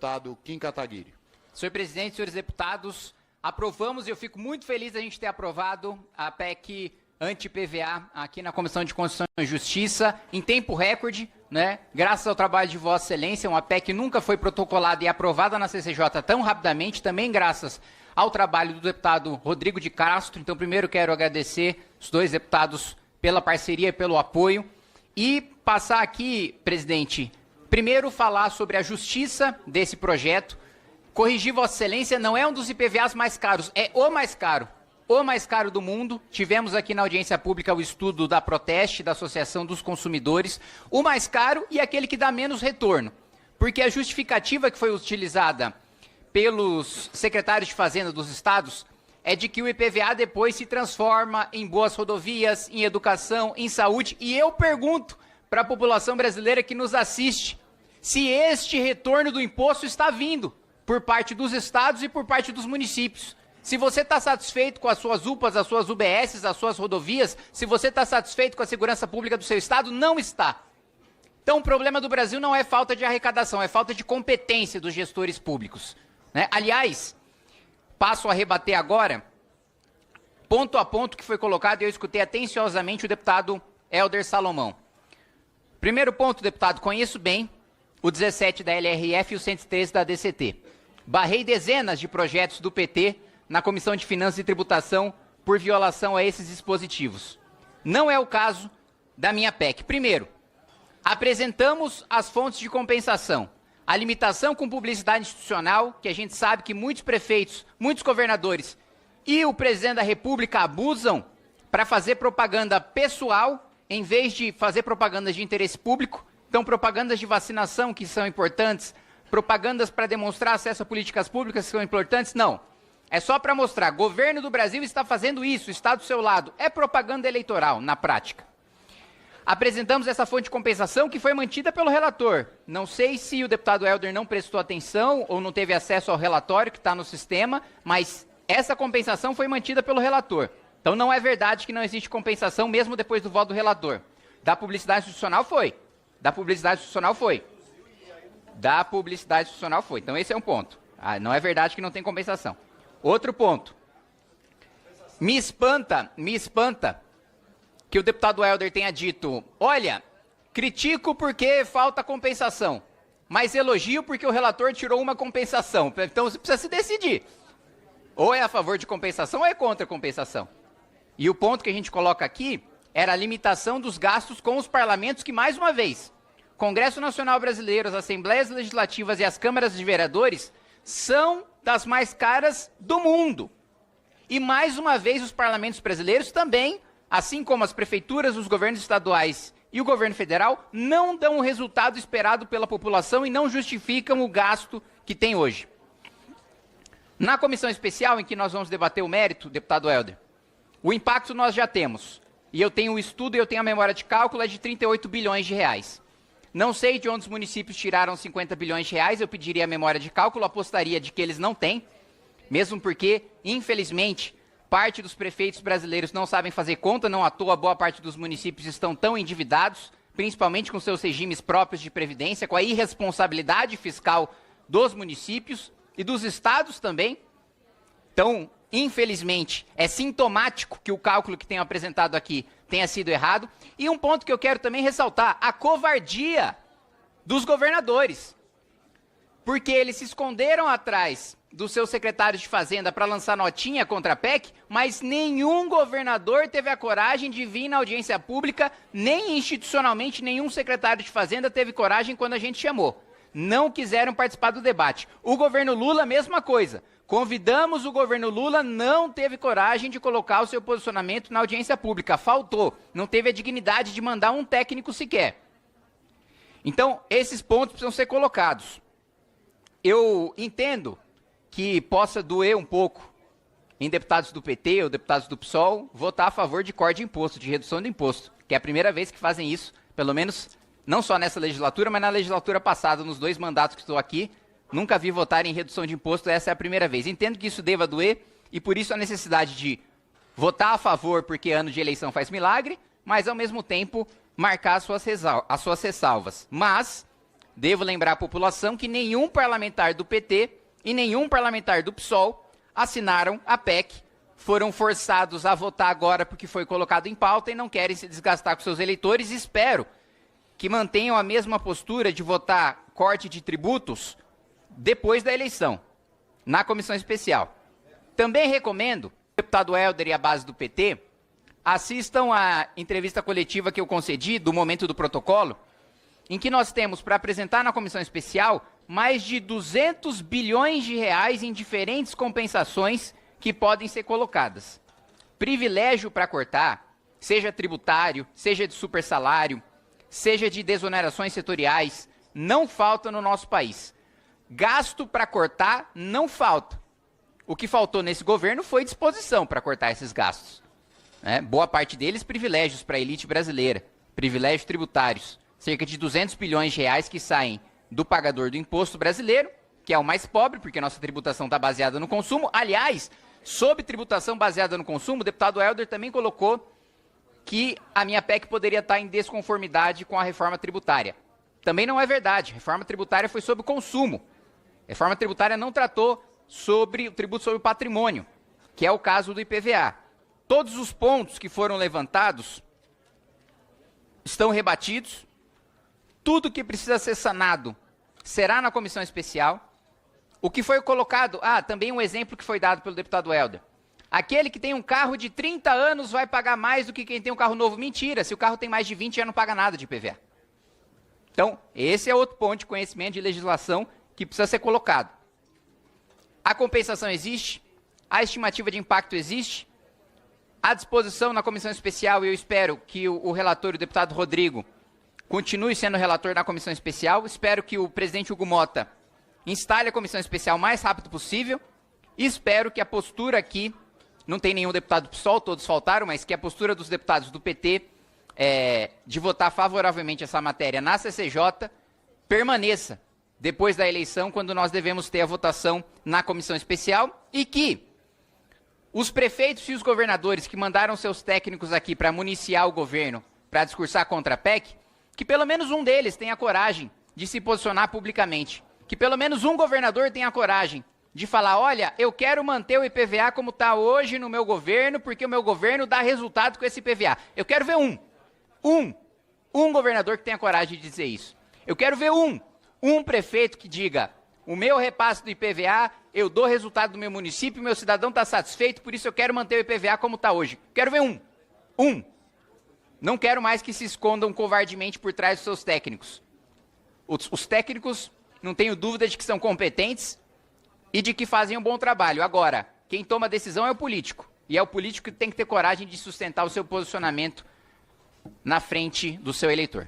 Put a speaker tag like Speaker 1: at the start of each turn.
Speaker 1: deputado Kim Kataguiri.
Speaker 2: Senhor presidente, senhores deputados, aprovamos e eu fico muito feliz de a gente ter aprovado a PEC anti-PVA aqui na Comissão de Constituição e Justiça em tempo recorde, né? Graças ao trabalho de Vossa Excelência, uma PEC que nunca foi protocolada e aprovada na CCJ tão rapidamente, também graças ao trabalho do deputado Rodrigo de Castro. Então, primeiro quero agradecer os dois deputados pela parceria e pelo apoio e passar aqui, presidente, primeiro falar sobre a justiça desse projeto. Corrigir Vossa Excelência, não é um dos IPVAs mais caros, é o mais caro do mundo. Tivemos aqui na audiência pública o estudo da Proteste, da Associação dos Consumidores, o mais caro e aquele que dá menos retorno, porque a justificativa que foi utilizada pelos secretários de Fazenda dos estados é de que o IPVA depois se transforma em boas rodovias, em educação, em saúde, e eu pergunto para a população brasileira que nos assiste se este retorno do imposto está vindo por parte dos estados e por parte dos municípios. Se você está satisfeito com as suas UPAs, as suas UBSs, as suas rodovias, se você está satisfeito com a segurança pública do seu estado, não está. Então o problema do Brasil não é falta de arrecadação, é falta de competência dos gestores públicos, né? Aliás, passo a rebater agora, ponto a ponto que foi colocado, e eu escutei atenciosamente o deputado Helder Salomão. Primeiro ponto, deputado, conheço bem o 17 da LRF e o 113 da DCT. Barrei dezenas de projetos do PT na Comissão de Finanças e Tributação por violação a esses dispositivos. Não é o caso da minha PEC. Primeiro, apresentamos as fontes de compensação. A limitação com publicidade institucional, que a gente sabe que muitos prefeitos, muitos governadores e o presidente da República abusam para fazer propaganda pessoal, em vez de fazer propagandas de interesse público. Então, propagandas de vacinação, que são importantes, propagandas para demonstrar acesso a políticas públicas, que são importantes, não. É só para mostrar, governo do Brasil está fazendo isso, está do seu lado. É propaganda eleitoral, na prática. Apresentamos essa fonte de compensação que foi mantida pelo relator. Não sei se o deputado Helder não prestou atenção ou não teve acesso ao relatório que está no sistema, mas essa compensação foi mantida pelo relator. Então não é verdade que não existe compensação mesmo depois do voto do relator. Da publicidade institucional foi. Da publicidade institucional foi. Da publicidade institucional foi. Então esse é um ponto. Não é verdade que não tem compensação. Outro ponto. Me espanta que o deputado Helder tenha dito, olha, critico porque falta compensação, mas elogio porque o relator tirou uma compensação. Então você precisa se decidir. Ou é a favor de compensação ou é contra a compensação. E o ponto que a gente coloca aqui era a limitação dos gastos com os parlamentos que, mais uma vez, Congresso Nacional Brasileiro, as Assembleias Legislativas e as Câmaras de Vereadores são das mais caras do mundo. E, mais uma vez, os parlamentos brasileiros também, assim como as prefeituras, os governos estaduais e o governo federal, não dão o resultado esperado pela população e não justificam o gasto que tem hoje. Na comissão especial, em que nós vamos debater o mérito, deputado Helder, o impacto nós já temos. E eu tenho o estudo e eu tenho a memória de cálculo, é de 38 bilhões de reais. Não sei de onde os municípios tiraram 50 bilhões de reais, eu pediria a memória de cálculo, apostaria de que eles não têm, mesmo porque, infelizmente, parte dos prefeitos brasileiros não sabem fazer conta, não à toa boa parte dos municípios estão tão endividados, principalmente com seus regimes próprios de previdência, com a irresponsabilidade fiscal dos municípios e dos estados também. Então, infelizmente, é sintomático que o cálculo que tenho apresentado aqui tenha sido errado. E um ponto que eu quero também ressaltar, a covardia dos governadores. Porque eles se esconderam atrás dos seus secretários de Fazenda para lançar notinha contra a PEC, mas nenhum governador teve a coragem de vir na audiência pública, nem institucionalmente nenhum secretário de Fazenda teve coragem quando a gente chamou. Não quiseram participar do debate. O governo Lula, mesma coisa. Convidamos o governo Lula, não teve coragem de colocar o seu posicionamento na audiência pública. Faltou. Não teve a dignidade de mandar um técnico sequer. Então, esses pontos precisam ser colocados. Eu entendo que possa doer um pouco em deputados do PT ou deputados do PSOL votar a favor de corte de imposto, de redução do imposto, que é a primeira vez que fazem isso, pelo menos não só nessa legislatura, mas na legislatura passada, nos 2 mandatos que estou aqui, nunca vi votar em redução de imposto, essa é a primeira vez. Entendo que isso deva doer e por isso a necessidade de votar a favor porque ano de eleição faz milagre, mas ao mesmo tempo marcar as suas ressalvas. Mas devo lembrar à população que nenhum parlamentar do PT e nenhum parlamentar do PSOL assinaram a PEC, foram forçados a votar agora porque foi colocado em pauta e não querem se desgastar com seus eleitores. Espero que mantenham a mesma postura de votar corte de tributos depois da eleição, na comissão especial. Também recomendo, o deputado Helder e a base do PT, assistam à entrevista coletiva que eu concedi do Momento do Protocolo, em que nós temos para apresentar na comissão especial mais de 200 bilhões de reais em diferentes compensações que podem ser colocadas. Privilégio para cortar, seja tributário, seja de supersalário, seja de desonerações setoriais, não falta no nosso país. Gasto para cortar não falta. O que faltou nesse governo foi disposição para cortar esses gastos. Boa parte deles privilégios para a elite brasileira, privilégios tributários. Cerca de 200 bilhões de reais que saem do pagador do imposto brasileiro, que é o mais pobre, porque nossa tributação está baseada no consumo. Aliás, sob tributação baseada no consumo, o deputado Helder também colocou que a minha PEC poderia estar em desconformidade com a reforma tributária. Também não é verdade. A reforma tributária foi sobre o consumo. A reforma tributária não tratou sobre o tributo sobre o patrimônio, que é o caso do IPVA. Todos os pontos que foram levantados estão rebatidos. Tudo que precisa ser sanado será na comissão especial. O que foi colocado... também um exemplo que foi dado pelo deputado Helder. Aquele que tem um carro de 30 anos vai pagar mais do que quem tem um carro novo. Mentira, se o carro tem mais de 20 já não paga nada de IPVA. Então, esse é outro ponto de conhecimento de legislação que precisa ser colocado. A compensação existe, a estimativa de impacto existe, à disposição na comissão especial, e eu espero que o relator, o deputado Rodrigo, continue sendo relator na comissão especial. Espero que o presidente Hugo Mota instale a comissão especial o mais rápido possível. E espero que a postura aqui, não tem nenhum deputado do PSOL, todos faltaram, mas que a postura dos deputados do PT de votar favoravelmente essa matéria na CCJ permaneça depois da eleição, quando nós devemos ter a votação na comissão especial, e que os prefeitos e os governadores que mandaram seus técnicos aqui para municiar o governo, para discursar contra a PEC, que pelo menos um deles tenha coragem de se posicionar publicamente. Que pelo menos um governador tenha coragem de falar, olha, eu quero manter o IPVA como está hoje no meu governo, porque o meu governo dá resultado com esse IPVA. Eu quero ver um governador que tenha coragem de dizer isso. Eu quero ver um prefeito que diga, o meu repasse do IPVA, eu dou resultado do meu município, meu cidadão está satisfeito, por isso eu quero manter o IPVA como está hoje. Quero ver um. Não quero mais que se escondam covardemente por trás dos seus técnicos. Os técnicos, não tenho dúvida de que são competentes e de que fazem um bom trabalho. Agora, quem toma a decisão é o político. E é o político que tem que ter coragem de sustentar o seu posicionamento na frente do seu eleitor.